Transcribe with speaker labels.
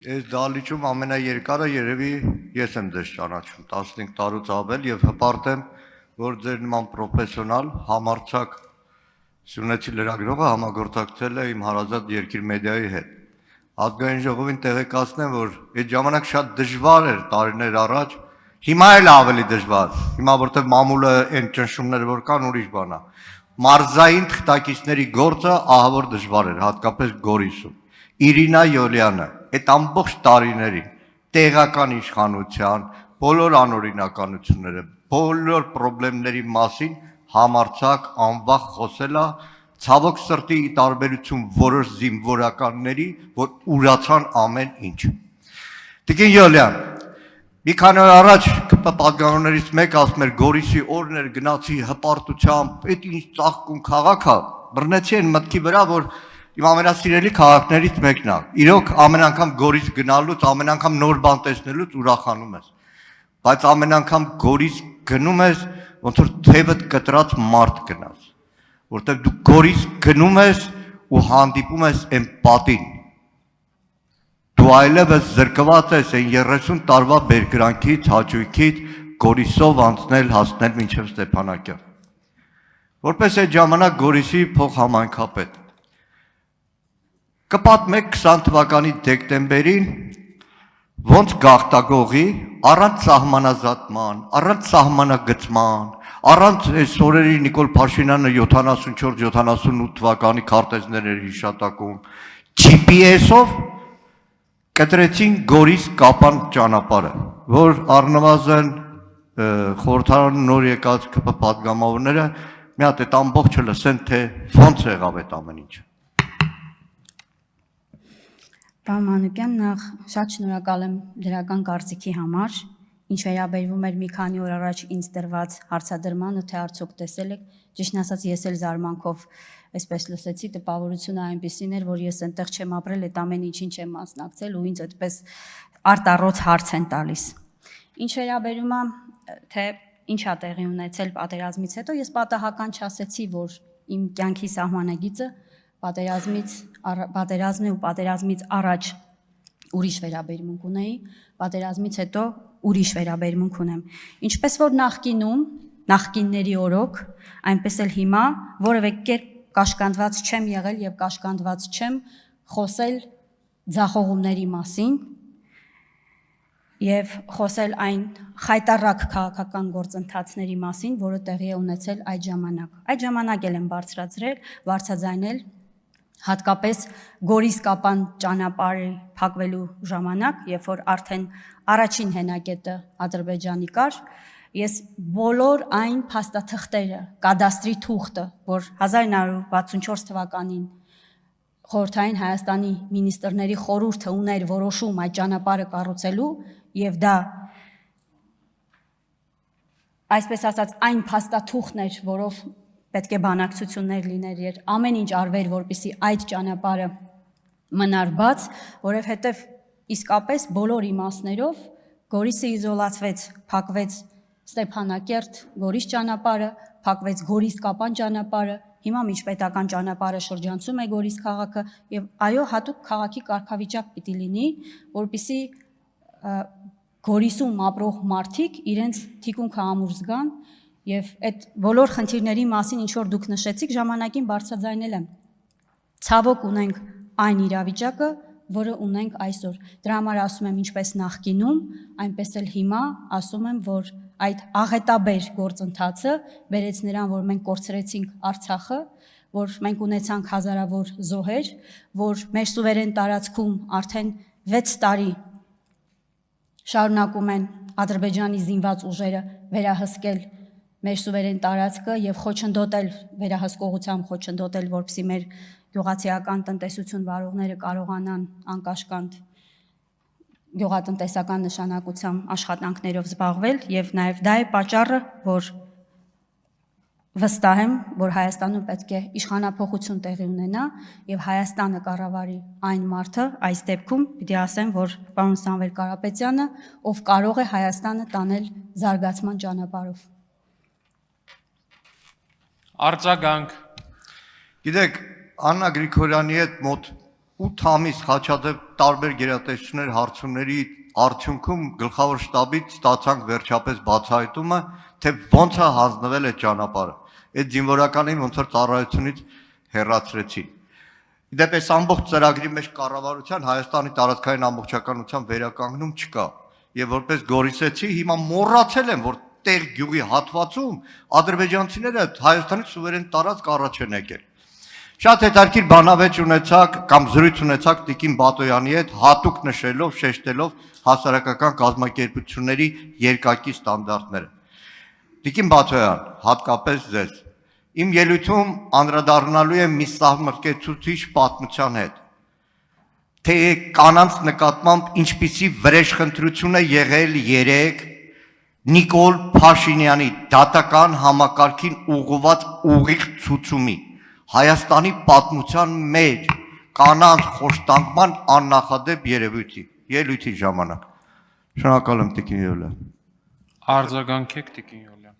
Speaker 1: Այս դալիճում ամենաերկարը երևի ես եմ ձեզ ճանաչում 15 տարուց ավել եւ հպարտ եմ, որ ձեր նման պրոֆեսիոնալ համարձակ Սյունեցի լրագրողը համագործակցել է իմ հարազատ երկիր մեդիայի հետ։ Ազգային ժողովին տեղեկացնեմ, որ այդ ժամանակ շատ դժվար էր տարիներ առաջ, հիմա էլ ավելի դժվար, հիմա որտեղ մամուլը այն ճնշումները որ կան ուրիշ բան է։ Մարզային թղթակիցների գործը ահավոր դժվար էր, հատկապես Գորիսում։ Իրինա Յոլյանը այդ ամբողջ տարիներին տեղական իշխանության բոլոր անօրինականությունները, բոլոր խնդիրների մասին համարձակ անվախ խոսել է, ցավոք սրտի ի տարբերություն որոշ զինվորականների, որ ուրացան ամեն ինչ։ Տիկին Յոլյան, մի քանի օր առաջ ԿՊ պատգամավորներից մեկը ասում էր Գորիսի օրն էր գնացի հպարտությամբ, այդ ինչ ծաղկուն քաղաք է, բռնեցի այն մտքի վրա, որ իմ ամենասիրելի քաղաքներից մեկն է։ Իրոք ամեն անգամ Գորիս գնալուց, ամեն անգամ նոր բան տեսնելուց ուրախանում ես։ Բայց ամեն անգամ Գորիս գնում ես, ոնց որ թևդ կտրած մարդ գնաս, որտեղ դու Գորիս գնում ես ու հանդիպում ես այն պատին։ Դու այլևս զրկված ես այն 30 տարվա բերկրանքից, հաճույքից Գորիսով անցնել, հասնել մինչև Ստեփանակերտ։ Որպես այդ ժամանակ Գորիսի փոխհամայնքապետ կպատմեք 20 թվականի դեկտեմբերին ոնց գաղտագողի առանց սահմանազատման, առանց սահմանագծման, առանց այս օրերի Նիկոլ Փաշինյանը 74-78 թվականի քարտեզներ էր հիշատակում, GPS-ով կտրեցին Գորիս Կապան ճանապարհը, որ առնվազն խորհրդարան նոր եկած ԿՊ պատգամավորները մի հատ այդ ամբողջը լսեն, թե ոնց եղավ այդ ամեն ինչը։
Speaker 2: Պարոն Մանուկյան, նախ շատ շնորհակալ եմ դրական կարծիքի համար, ինչ վերաբերվում էր մի քանի օր առաջ ինձ տրված հարցադրմանը, թե արդյոք տեսել եք, ճիշտն ասած ես էլ զարմանքով այսպես լսեցի, տպավորությունը այնպիսին էր, որ ես այնտեղ չեմ ապրել, այդ ամեն ինչին չեմ մասնակցել ու ինձ այդպես արտառոց հարց են տալիս։ Ինչ վերաբերում է, թե ինչ է տեղի ունեցել պատերազմից հետո, ես պատահական չասեցի, որ իմ կյանքի սահմանագիծը պատերազմն է ու պատերազմից առաջ ուրիշ վերաբերմունք ունեի, պատերազմից հետո ուրիշ վերաբերմունք ունեմ։ Ինչպես որ նախկինների օրոք, այնպես էլ հիմա որևէ կերպ կաշկանդված չեմ եղել եւ կաշկանդված չեմ խոսել ձախողումների մասին եւ խոսել այն խայտառակ քաղաքական գործընթացների մասին, որը տեղի է ունեցել այդ ժամանակ։ Այդ ժամանակ էլ եմ բարձրաձայնել հատկապես Գորիս Կապան ճանապարհի փակվելու ժամանակ, երբ որ արդեն առաջին հենակետը Ադրբեջանի կար, ես բոլոր այն փաստաթղթերը, կադաստրի թուղթը, որ 1964 թվականին Խորհրդային Հայաստանի մինիստրների խորհուրդը ուներ որոշում այդ ճանապարհը կառուցելու, եւ դա այսպես ասած այն փաստաթուղթն էր, որով պետք է բանակցություններ լիներ, եւ ամեն ինչ արվեր, որպեսզի այդ ճանապարհը մնար բաց, որովհետեւ իսկապես բոլոր իմաստներով Գորիսը իզոլացվեց, փակվեց Ստեփանակերտ, Գորիս ճանապարհը, փակվեց Գորիս Կապան ճանապարհը, հիմա միջպետական ճանապարհը շրջանցում է Գորիս քաղաքը եւ այո, հատուկ քաղաքի կարգավիճակ պիտի լինի, որպեսզի Գորիսում ապրող մարդիկ իրենց թիկունքը ամուր զգան եւ այդ բոլոր խնդիրների մասին ինչ որ դուք նշեցիք, ժամանակին բարձրաձայնել եմ։ Ցավոք ունենք այն իրավիճակը, որը ունենք այսօր։ Դրա համար ասում եմ ինչպես նախկինում, այնպես էլ հիմա ասում եմ, որ այդ աղետաբեր գործընթացը բերեց նրան, որ մենք կորցրեցինք Արցախը, որ մենք ունեցանք հազարավոր զոհեր, որ մեր սուվերեն տարածքում արդեն 6 տարի շարունակում են Ադրբեջանի զինված ուժերը վերահսկել մեր սուվերեն տարածքը եւ խոչընդոտել վերահսկողությամբ խոչընդոտել, որպեսզի մեր գյուղացիական տնտեսություն վարողները կարողանան անկաշկանդ գյուղատնտեսական նշանակությամբ աշխատանքներով զբաղվել եւ նաեւ դա է պատճառը, որ վստահ եմ, որ Հայաստանում պետք է իշխանափոխություն տեղի ունենա եւ Հայաստանը կառավարի այն մարդը, այս դեպքում պիտի ասեմ, որ պարոն Սամվել Կարապետյանը, ով կարող է Հայաստանը տանել զարգացման ճանապարհով։
Speaker 3: Արձագանք։
Speaker 1: Գիտեք, Աննա Գրիգորյանի հետ մոտ 8 ամիս Խաչաձև տարբեր գերատեսչություններ հարցումների արդյունքում գլխավոր շտաբից ստացանք վերջապես բացահայտումը, թե ոնց է հանձնվել այդ ճանապարհը։ Այդ զինվորականին ոնց որ ծառայությունից հեռացրեցին։ Իդեպ այս ամբողջ ծրագրի մեջ կառավարության Հայաստանի տարածքային ամբողջականության վերականգնում չկա։ Եվ որպես գորիսեցի հիմա մոռացել եմ, որ տեղ գյուղի հատվածում ադրբեջանցիները Հայաստանի սուվերեն տարածք առաջ են եկել։ Շատ հետաքրքիր բանավեճ ունեցաք կամ զրույց ունեցաք Տիկին Բատոյանի հետ, հատուկ նշելով, շեշտելով հասարակական կազմակերպությունների երկակի ստանդարտները։ Տիկին Բատոյան, հատկապես ձեզ, իմ ելույթում անդրադառնալու եմ մի սահմռկեցուցիչ պատմության հետ, թե կանանց նկատմամբ ինչպիսի վրեժխնդրություն է եղել երեկ Նիկոլ Փաշինյանի դատական համակարգին ուղղված ուղիղ ցուցումի Հայաստանի պատմության մեջ կանանց խոշտանգման աննախադեպ ելույթի ժամանակ։ Շնորհակալ եմ Տիկին Յուլիա։
Speaker 3: Արձագանքեք Տիկին Յուլիա։